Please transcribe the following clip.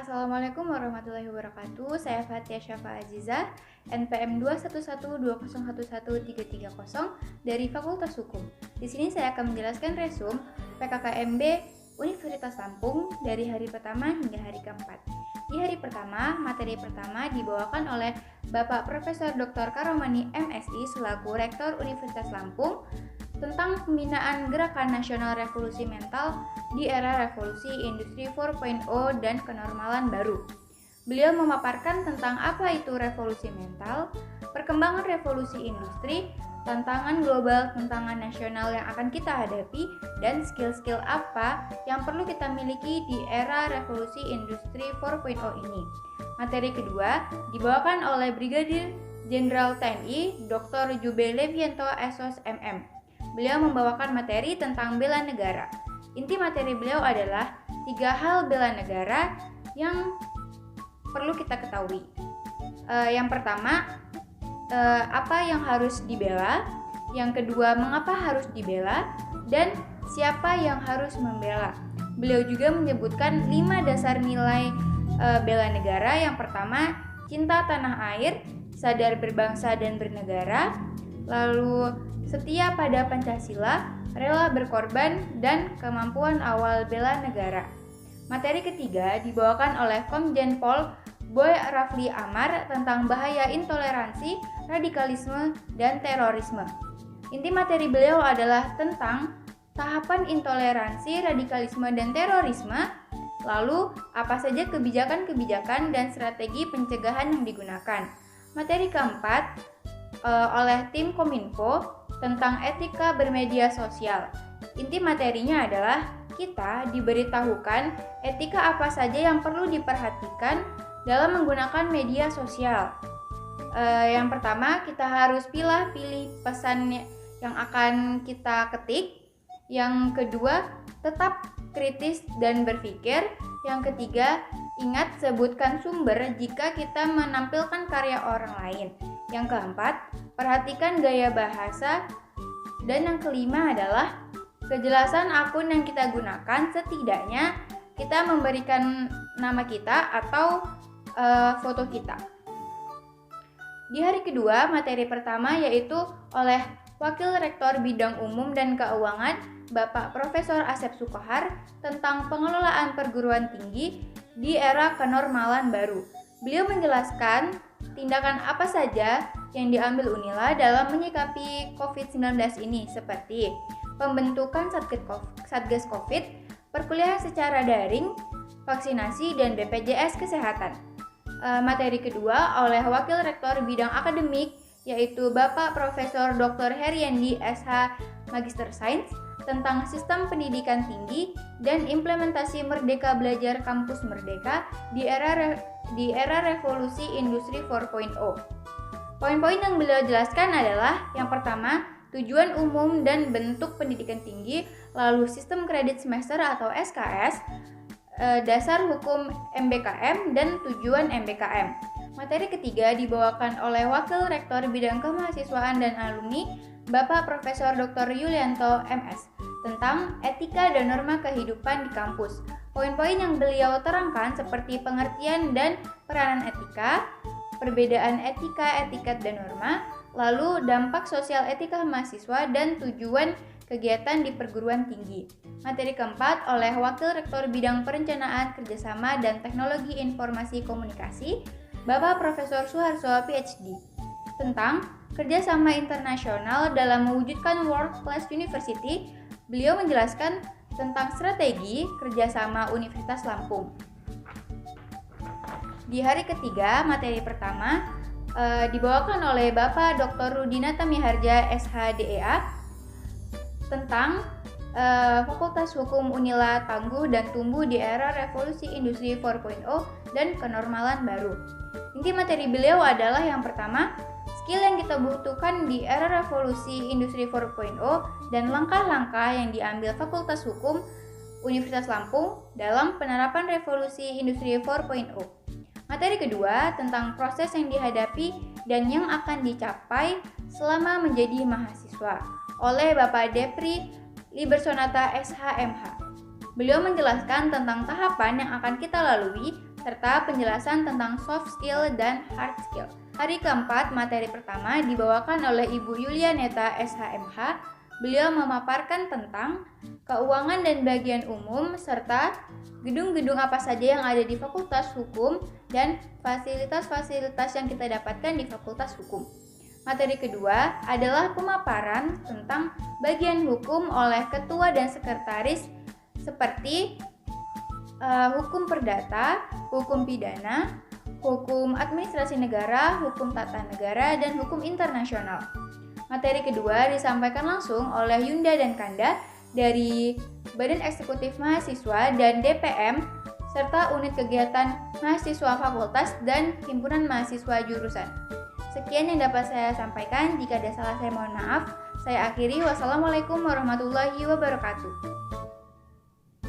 Assalamualaikum warahmatullahi wabarakatuh. Saya Fathia Syafa Azizah, NPM 21120113330 dari Fakultas Hukum. Di sini saya akan menjelaskan resum PKKMB Universitas Lampung dari hari pertama hingga hari keempat. Di hari pertama, materi pertama dibawakan oleh Bapak Profesor Dr. Karomani MSI selaku Rektor Universitas Lampung tentang pembinaan Gerakan Nasional Revolusi Mental di era Revolusi Industri 4.0 dan kenormalan baru. Beliau memaparkan tentang apa itu revolusi mental, perkembangan revolusi industri, tantangan global, tantangan nasional yang akan kita hadapi, dan skill-skill apa yang perlu kita miliki di era Revolusi Industri 4.0 ini. Materi kedua dibawakan oleh Brigadir Jenderal TNI Dr. Jube Levianto SOS MM. Beliau membawakan materi tentang bela negara. Inti materi beliau adalah 3 hal bela negara yang perlu kita ketahui. Yang pertama, apa yang harus dibela. Yang kedua, mengapa harus dibela. Dan siapa yang harus membela. Beliau juga menyebutkan 5 dasar nilai bela negara. Yang pertama, cinta tanah air, sadar berbangsa dan bernegara, lalu setia pada Pancasila, rela berkorban, dan kemampuan awal bela negara. Materi ketiga dibawakan oleh Komjen Pol Boy Rafli Amar tentang bahaya intoleransi, radikalisme, dan terorisme. Inti materi beliau adalah tentang tahapan intoleransi, radikalisme, dan terorisme, lalu apa saja kebijakan-kebijakan dan strategi pencegahan yang digunakan. Materi keempat oleh tim Kominfo tentang etika bermedia sosial. Inti materinya adalah kita diberitahukan etika apa saja yang perlu diperhatikan dalam menggunakan media sosial. Yang pertama, kita harus pilih pesan yang akan kita ketik. Yang kedua, tetap kritis dan berpikir. Yang ketiga, ingat sebutkan sumber jika kita menampilkan karya orang lain. Yang keempat, perhatikan gaya bahasa. Dan yang kelima adalah kejelasan akun yang kita gunakan. Setidaknya kita memberikan nama kita atau foto kita. Di hari kedua, materi pertama yaitu oleh Wakil Rektor Bidang Umum dan Keuangan Bapak Profesor Asep Sukohar tentang pengelolaan perguruan tinggi di era kenormalan baru. Beliau menjelaskan tindakan apa saja yang diambil Unila dalam menyikapi COVID-19 ini, seperti pembentukan Satgas COVID, perkuliahan secara daring, vaksinasi, dan BPJS Kesehatan. Materi kedua oleh Wakil Rektor Bidang Akademik yaitu Bapak Profesor Dr. Heriandi SH Magister Sains tentang sistem pendidikan tinggi dan implementasi Merdeka Belajar Kampus Merdeka di era Revolusi Industri 4.0. Poin-poin yang beliau jelaskan adalah yang pertama, tujuan umum dan bentuk pendidikan tinggi, lalu sistem kredit semester atau SKS, dasar hukum MBKM, dan tujuan MBKM. Materi ketiga dibawakan oleh Wakil Rektor Bidang Kemahasiswaan dan Alumni, Bapak Profesor Dr. Yulianto MS, tentang etika dan norma kehidupan di kampus. Poin-poin yang beliau terangkan seperti pengertian dan peranan etika, perbedaan etika, etiket, dan norma, lalu dampak sosial etika mahasiswa, dan tujuan kegiatan di perguruan tinggi. Materi keempat oleh Wakil Rektor Bidang Perencanaan, Kerjasama, dan Teknologi Informasi Komunikasi, Bapak Profesor Suharso PhD, tentang kerjasama internasional dalam mewujudkan World Class University. Beliau menjelaskan tentang strategi kerjasama Universitas Lampung. Di hari ketiga, materi pertama dibawakan oleh Bapak Dr. Rudinata Miharja SHDEA tentang Fakultas Hukum Unila tangguh dan tumbuh di era Revolusi Industri 4.0 dan kenormalan baru. Inti materi beliau adalah yang pertama, skill yang kita butuhkan di era Revolusi Industri 4.0 dan langkah-langkah yang diambil Fakultas Hukum Universitas Lampung dalam penerapan Revolusi Industri 4.0. Materi kedua tentang proses yang dihadapi dan yang akan dicapai selama menjadi mahasiswa oleh Bapak Depri Libersonata SHMH. Beliau menjelaskan tentang tahapan yang akan kita lalui serta penjelasan tentang soft skill dan hard skill. Hari keempat, materi pertama dibawakan oleh Ibu Yulianeta SHMH. Beliau memaparkan tentang keuangan dan bagian umum serta gedung-gedung apa saja yang ada di Fakultas Hukum dan fasilitas-fasilitas yang kita dapatkan di Fakultas Hukum. Materi kedua adalah pemaparan tentang bagian hukum oleh ketua dan sekretaris seperti hukum perdata, hukum pidana, hukum administrasi negara, hukum tata negara, dan hukum internasional. Materi kedua disampaikan langsung oleh Yunda dan Kanda dari Badan Eksekutif Mahasiswa dan DPM serta Unit Kegiatan Mahasiswa Fakultas dan Himpunan Mahasiswa Jurusan. Sekian yang dapat saya sampaikan. Jika ada salah saya mohon maaf. Saya akhiri. Wassalamualaikum warahmatullahi wabarakatuh.